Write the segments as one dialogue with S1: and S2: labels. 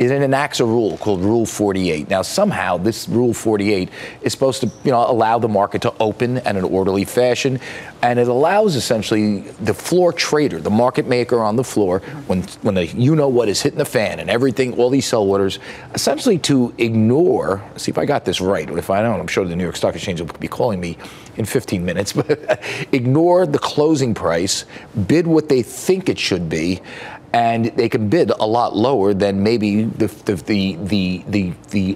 S1: it enacts a rule called Rule 48. Now, somehow this Rule 48 is supposed to, allow the market to open in an orderly fashion, and it allows essentially the floor trader, the market maker on the floor, when what is hitting the fan and everything, all these sell orders, essentially to ignore. See if I got this right. If I don't, I'm sure the New York Stock Exchange will be calling me in 15 minutes. But ignore the closing price, bid what they think it should be, and they can bid a lot lower than maybe the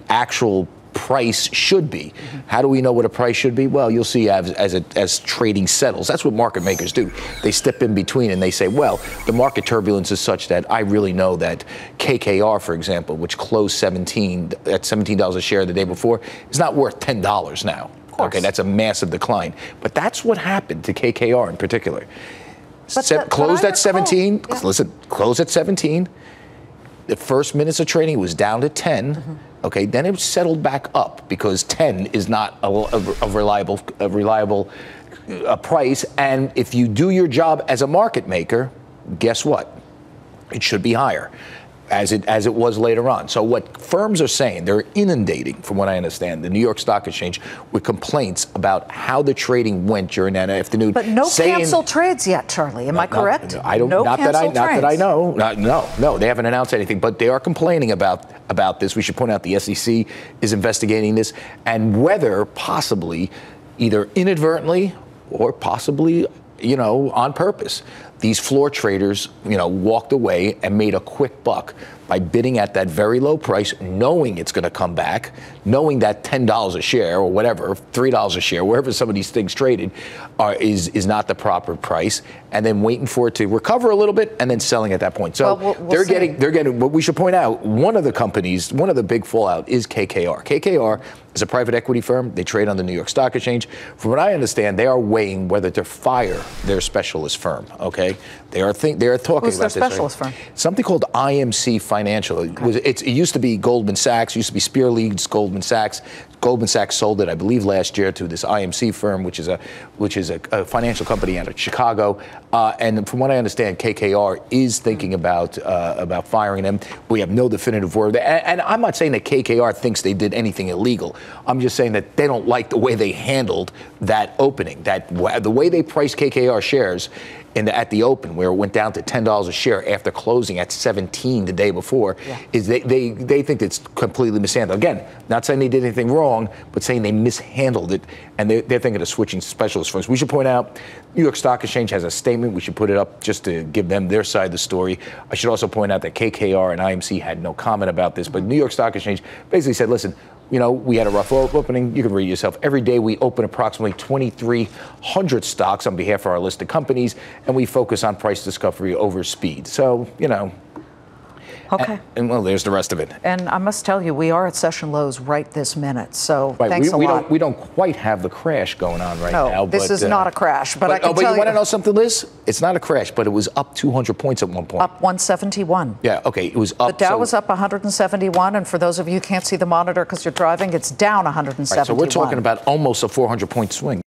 S1: actual price should be. How do we know what a price should be? Well, you'll see as trading settles. That's what market makers do. They step in between and they say, well, the market turbulence is such that I really know that KKR, for example, which closed at $17 a share the day before, is not worth $10 now. Okay, that's a massive decline. But that's what happened to KKR in particular. Closed at 17. Yeah. Listen, closed at 17. The first minutes of trading was down to 10. Okay, then it settled back up because 10 is not a reliable price. And if you do your job as a market maker, guess what? It should be higher, as it was later on. So what firms are saying, they're inundating, from what I understand, the New York Stock Exchange with complaints about how the trading went during that afternoon.
S2: But no canceled trades yet, Charlie. Am I correct?
S1: I don't. Not that I know. No, they haven't announced anything. But they are complaining about this. We should point out the SEC is investigating this, and whether possibly, either inadvertently or possibly, on purpose, these floor traders, walked away and made a quick buck by bidding at that very low price, knowing it's going to come back, knowing that $10 a share or whatever, $3 a share, wherever some of these things traded, is not the proper price, and then waiting for it to recover a little bit and then selling at that point. So they're getting. What we should point out, one of the companies, one of the big fallout is KKR. KKR is a private equity firm. They trade on the New York Stock Exchange. From what I understand, they are weighing whether to fire their specialist firm. Okay, they are talking about this.
S2: Who's their specialist firm?
S1: Something called IMC Financial. Okay. It used to be Goldman Sachs. Used to be Spear League's Goldman Sachs. Goldman Sachs sold it, I believe, last year to this IMC firm, which is a financial company out of Chicago. And from what I understand, KKR is thinking about firing them. We have no definitive word. And I'm not saying that KKR thinks they did anything illegal. I'm just saying that they don't like the way they handled that opening, the way they priced KKR shares at the open, where it went down to $10 a share after closing at 17 the day before, is they think it's completely mishandled. Again, not saying they did anything wrong, but saying they mishandled it, and they're thinking of switching specialist firms. We should point out, New York Stock Exchange has a statement. We should put it up just to give them their side of the story. I should also point out that KKR and IMC had no comment about this, but New York Stock Exchange basically said, listen, we had a rough opening. You can read yourself. Every day we open approximately 2,300 stocks on behalf of our listed companies, and we focus on price discovery over speed. So,
S2: Okay.
S1: And well, there's the rest of it.
S2: And I must tell you, we are at session lows right this minute. So thanks a lot.
S1: We don't quite have the crash going on right now.
S2: No, this is not a crash. But I can tell you.
S1: But you want to know something, Liz? It's not a crash, but it was up 200 points at one point.
S2: Up 171.
S1: Yeah, okay. It was up.
S2: The Dow was up 171. And for those of you who can't see the monitor because you're driving, it's down 171.
S1: Right, so we're talking about almost a 400-point swing.